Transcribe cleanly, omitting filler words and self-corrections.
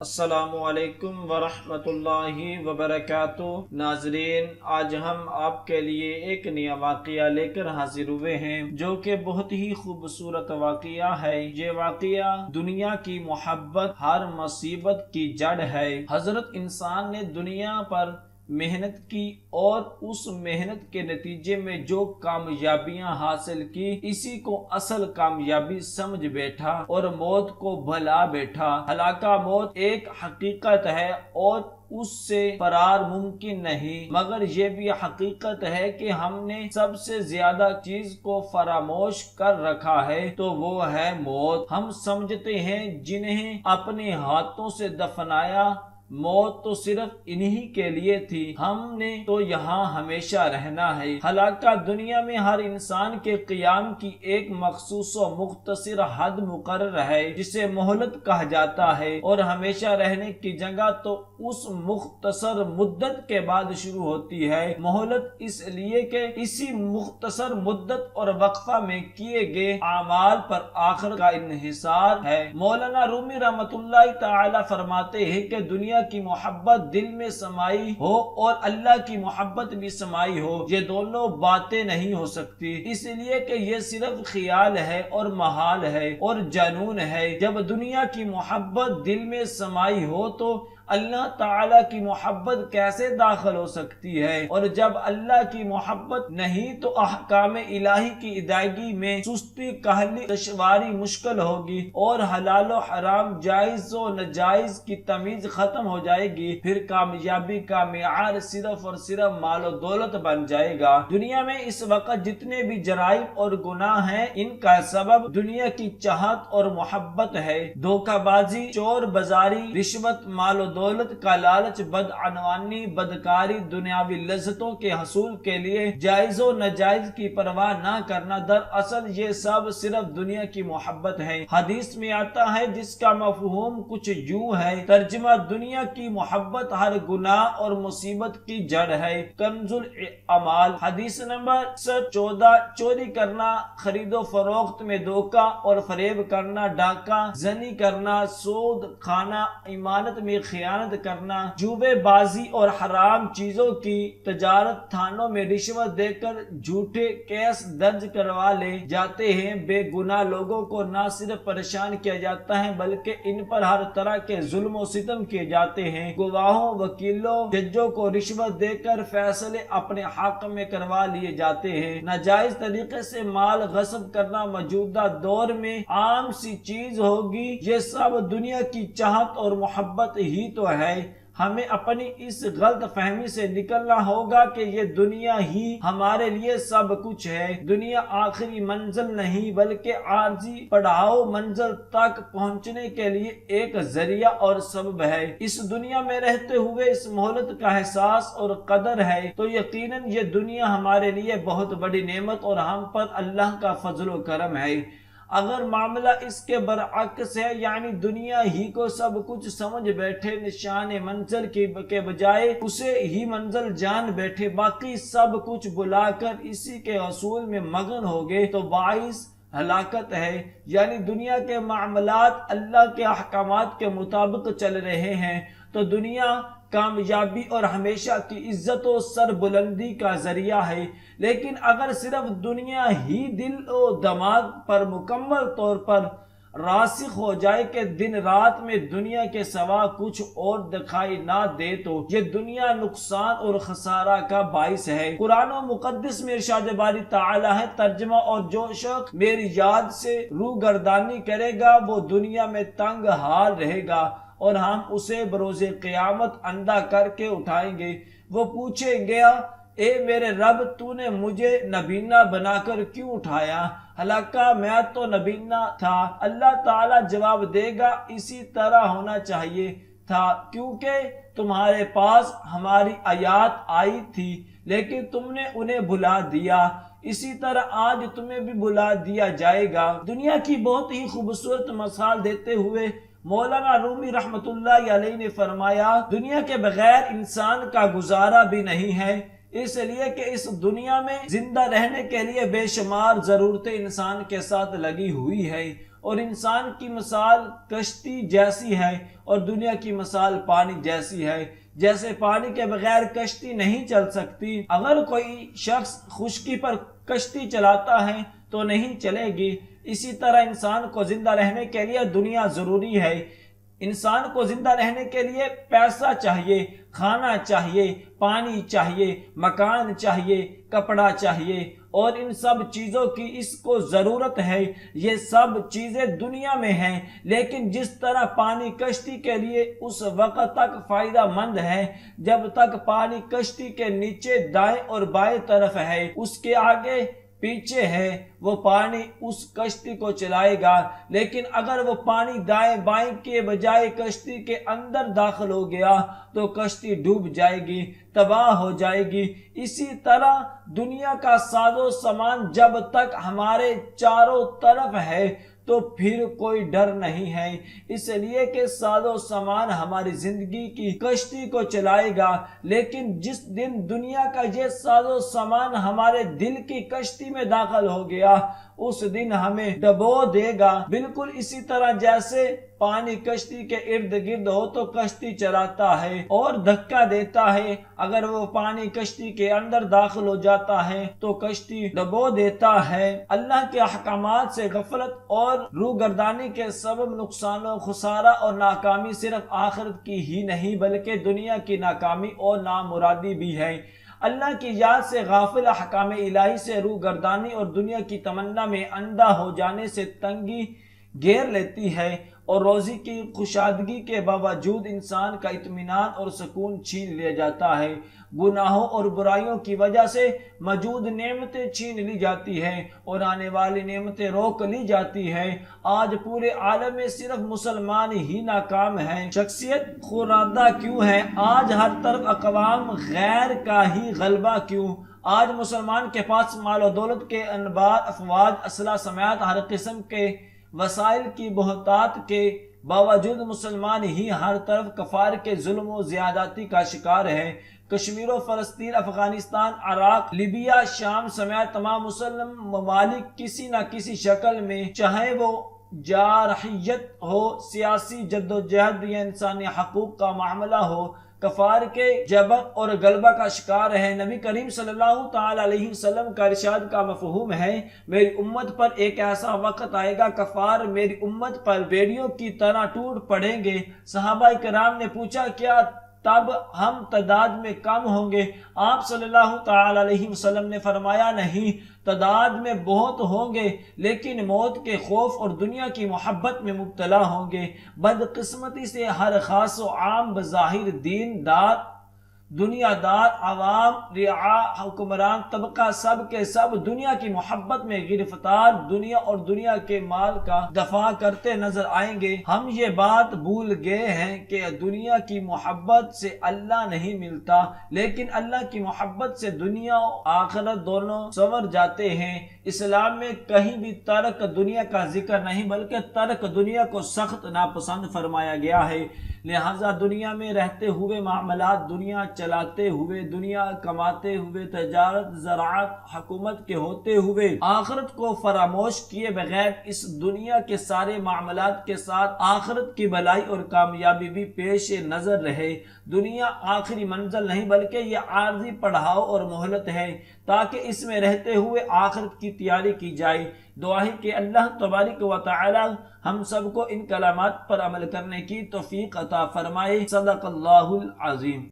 السلام علیکم ورحمۃ اللہ وبرکاتہ۔ ناظرین، آج ہم آپ کے لیے ایک نیا واقعہ لے کر حاضر ہوئے ہیں جو کہ بہت ہی خوبصورت واقعہ ہے۔ یہ واقعہ دنیا کی محبت ہر مصیبت کی جڑ ہے۔ حضرت انسان نے دنیا پر محنت کی اور اس محنت کے نتیجے میں جو کامیابیاں حاصل کی، اسی کو اصل کامیابی سمجھ بیٹھا اور موت کو بھلا بیٹھا۔ حالانکہ موت ایک حقیقت ہے اور اس سے فرار ممکن نہیں، مگر یہ بھی حقیقت ہے کہ ہم نے سب سے زیادہ چیز کو فراموش کر رکھا ہے تو وہ ہے موت۔ ہم سمجھتے ہیں جنہیں اپنے ہاتھوں سے دفنایا، موت تو صرف انہی کے لیے تھی، ہم نے تو یہاں ہمیشہ رہنا ہے۔ حالانکہ دنیا میں ہر انسان کے قیام کی ایک مخصوص و مختصر حد مقرر ہے جسے مہلت کہا جاتا ہے، اور ہمیشہ رہنے کی جگہ تو اس مختصر مدت کے بعد شروع ہوتی ہے۔ مہلت اس لیے کہ اسی مختصر مدت اور وقفہ میں کیے گئے اعمال پر آخر کا انحصار ہے۔ مولانا رومی رحمۃ اللہ تعالی فرماتے ہیں کہ دنیا کی محبت دل میں سمائی ہو اور اللہ کی محبت بھی سمائی ہو، یہ دونوں باتیں نہیں ہو سکتی، اس لیے کہ یہ صرف خیال ہے اور محال ہے اور جنون ہے۔ جب دنیا کی محبت دل میں سمائی ہو تو اللہ تعالیٰ کی محبت کیسے داخل ہو سکتی ہے، اور جب اللہ کی محبت نہیں تو احکام الہی کی ادائیگی میں سستی، کاہلی، دشواری مشکل ہوگی اور حلال و حرام، جائز و ناجائز کی تمیز ختم ہو جائے گی۔ پھر کامیابی کا معیار صرف اور صرف مال و دولت بن جائے گا۔ دنیا میں اس وقت جتنے بھی جرائم اور گناہ ہیں، ان کا سبب دنیا کی چاہت اور محبت ہے۔ دھوکہ بازی، چور بازاری، رشوت، مال و دولت کا لالچ، بدعنوانی، بدکاری، دنیاوی لذتوں کے حصول کے لیے جائز و ناجائز کی پرواہ نہ کرنا، دراصل یہ سب صرف دنیا کی محبت ہے۔ حدیث میں آتا ہے جس کا مفہوم کچھ یوں ہے، ترجمہ: دنیا کی محبت ہر گناہ اور مصیبت کی جڑ ہے۔ کنز الاعمال، حدیث نمبر 14۔ چوری کرنا، خرید و فروخت میں دھوکہ اور فریب کرنا، ڈاکہ زنی کرنا، سود کھانا، امانت میں خیانت کرنا، جوے بازی اور حرام چیزوں کی تجارت، تھانوں میں رشوت دے کر جھوٹے کیس درج کروا لے جاتے ہیں۔ بے گناہ لوگوں کو نہ صرف پریشان کیا جاتا ہے بلکہ ان پر ہر طرح کے ظلم و ستم کیے جاتے ہیں۔ گواہوں، وکیلوں، ججوں کو رشوت دے کر فیصلے اپنے حق میں کروا لیے جاتے ہیں۔ ناجائز طریقے سے مال غصب کرنا موجودہ دور میں عام سی چیز ہوگی۔ یہ سب دنیا کی چاہت اور محبت ہی تو ہے۔ ہمیں اپنی اس غلط فہمی سے نکلنا ہوگا کہ یہ دنیا ہی ہمارے لیے سب کچھ ہے۔ دنیا آخری منزل نہیں بلکہ عارضی پڑاؤ منزل تک پہنچنے کے لیے ایک ذریعہ اور سبب ہے۔ اس دنیا میں رہتے ہوئے اس مہلت کا احساس اور قدر ہے تو یقیناً یہ دنیا ہمارے لیے بہت بڑی نعمت اور ہم پر اللہ کا فضل و کرم ہے۔ اگر معاملہ اس کے برعکس ہے، یعنی دنیا ہی کو سب کچھ سمجھ بیٹھے، نشان منزل کے بجائے اسے ہی منزل جان بیٹھے، باقی سب کچھ بلا کر اسی کے حصول میں مگن ہو گئے تو باعث ہلاکت ہے۔ یعنی دنیا کے معاملات اللہ کے احکامات کے مطابق چل رہے ہیں تو دنیا کامیابی اور ہمیشہ کی عزت و سربلندی کا ذریعہ ہے، لیکن اگر صرف دنیا ہی دل و دماغ پر مکمل طور پر راسخ ہو جائے کہ دن رات میں دنیا کے سوا کچھ اور دکھائی نہ دے تو یہ دنیا نقصان اور خسارہ کا باعث ہے۔ قرآن و مقدس میں ارشاد باری تعالی ہے، ترجمہ: اور جو شخص میری یاد سے روگردانی کرے گا وہ دنیا میں تنگ حال رہے گا اور ہم اسے بروز قیامت اندھا کر کے اٹھائیں گے۔ وہ پوچھے گا، اے میرے رب، تو نے مجھے نبینا بنا کر کیوں اٹھایا؟ حالانکہ میں تو نبینا تھا۔ اللہ تعالیٰ جواب دے گا، اسی طرح ہونا چاہیے تھا، کیونکہ تمہارے پاس ہماری آیات آئی تھی لیکن تم نے انہیں بھلا دیا، اسی طرح آج تمہیں بھی بھلا دیا جائے گا۔ دنیا کی بہت ہی خوبصورت مثال دیتے ہوئے مولانا رومی رحمۃ اللہ علیہ نے فرمایا، دنیا کے بغیر انسان کا گزارا بھی نہیں ہے، اس لیے کہ اس دنیا میں زندہ رہنے کے لیے بے شمار ضرورتیں انسان کے ساتھ لگی ہوئی ہے اور انسان کی مثال کشتی جیسی ہے اور دنیا کی مثال پانی جیسی ہے۔ جیسے پانی کے بغیر کشتی نہیں چل سکتی، اگر کوئی شخص خشکی پر کشتی چلاتا ہے تو نہیں چلے گی، اسی طرح انسان کو زندہ رہنے کے لیے دنیا ضروری ہے۔ انسان کو زندہ رہنے کے لیے پیسہ چاہیے، کھانا چاہیے، پانی چاہیے، مکان چاہیے، کپڑا چاہیے، اور ان سب چیزوں کی اس کو ضرورت ہے۔ یہ سب چیزیں دنیا میں ہیں، لیکن جس طرح پانی کشتی کے لیے اس وقت تک فائدہ مند ہے جب تک پانی کشتی کے نیچے دائیں اور بائیں طرف ہے، اس کے آگے پیچھے ہے، وہ پانی اس کشتی کو چلائے گا۔ لیکن اگر وہ پانی دائیں بائیں کے بجائے کشتی کے اندر داخل ہو گیا تو کشتی ڈوب جائے گی، تباہ ہو جائے گی۔ اسی طرح دنیا کا ساز و سامان جب تک ہمارے چاروں طرف ہے تو پھر کوئی ڈر نہیں ہے، اس لیے کہ ساز و سامان ہماری زندگی کی کشتی کو چلائے گا۔ لیکن جس دن دنیا کا یہ ساز و سامان ہمارے دل کی کشتی میں داخل ہو گیا، اس دن ہمیں ڈبو دے گا۔ بالکل اسی طرح جیسے پانی کشتی کے ارد گرد ہو تو کشتی چلاتا ہے اور دھکا دیتا ہے، اگر وہ پانی کشتی کے اندر داخل ہو جاتا ہے تو کشتی ڈبو دیتا ہے۔ اللہ کے احکامات سے غفلت اور روگردانی کے سبب نقصان و خسارہ اور ناکامی صرف آخرت کی ہی نہیں بلکہ دنیا کی ناکامی اور نامرادی بھی ہے۔ اللہ کی یاد سے غافل احکام الہی سے روگردانی اور دنیا کی تمنا میں اندھا ہو جانے سے تنگی گھیر لیتی ہے، اور روزی کی خوشادگی کے باوجود انسان کا اطمینان اور سکون چھین لیا جاتا ہے۔ گناہوں اور برائیوں کی وجہ سے موجود نعمتیں چھین لی جاتی ہیں اور آنے والی نعمتیں روک لی جاتی ہیں۔ آج پورے عالم میں صرف مسلمان ہی ناکام ہیں۔ شخصیت خورادہ کیوں ہے؟ آج ہر طرف اقوام غیر کا ہی غلبہ کیوں؟ آج مسلمان کے پاس مال و دولت کے انبار، افواج، اسلحہ سمیت ہر قسم کے وسائل کی بہتات کے باوجود مسلمان ہی ہر طرف کفار کے ظلم و زیادتی کا شکار ہے۔ کشمیر و فلسطین، افغانستان، عراق، لیبیا، شام سمیت تمام مسلم ممالک کسی نہ کسی شکل میں، چاہے وہ جارحیت ہو، سیاسی جدوجہد یا انسانی حقوق کا معاملہ ہو، کفار کے جبر اور غلبہ کا شکار ہے۔ نبی کریم صلی اللہ تعالی علیہ وسلم کا ارشاد کا مفہوم ہے، میری امت پر ایک ایسا وقت آئے گا کفار میری امت پر بیڑیوں کی طرح ٹوٹ پڑیں گے۔ صحابہ کرام نے پوچھا کیا تب ہم تعداد میں کم ہوں گے؟ آپ صلی اللہ تعالی علیہ وسلم نے فرمایا نہیں، تعداد میں بہت ہوں گے لیکن موت کے خوف اور دنیا کی محبت میں مبتلا ہوں گے۔ بدقسمتی سے ہر خاص و عام، بظاہر دین دار، دنیا دار، عوام، رعاع، حکمران طبقہ، سب کے سب دنیا کی محبت میں گرفتار، دنیا اور دنیا کے مال کا دفاع کرتے نظر آئیں گے۔ ہم یہ بات بھول گئے ہیں کہ دنیا کی محبت سے اللہ نہیں ملتا، لیکن اللہ کی محبت سے دنیا و آخرت دونوں سنور جاتے ہیں۔ اسلام میں کہیں بھی ترک دنیا کا ذکر نہیں بلکہ ترک دنیا کو سخت ناپسند فرمایا گیا ہے۔ لہذا دنیا میں رہتے ہوئے معاملات، دنیا چلاتے ہوئے، دنیا کماتے ہوئے، تجارت، زراعت، حکومت کے ہوتے ہوئے، آخرت کو فراموش کیے بغیر اس دنیا کے سارے معاملات کے ساتھ آخرت کی بھلائی اور کامیابی بھی پیش نظر رہے۔ دنیا آخری منزل نہیں بلکہ یہ عارضی پڑاؤ اور مہلت ہے تاکہ اس میں رہتے ہوئے آخرت کی تیاری کی جائے۔ دعا ہے کہ اللہ تبارک و تعالی ہم سب کو ان کلمات پر عمل کرنے کی توفیق عطا فرمائے۔ صدق اللہ العظیم۔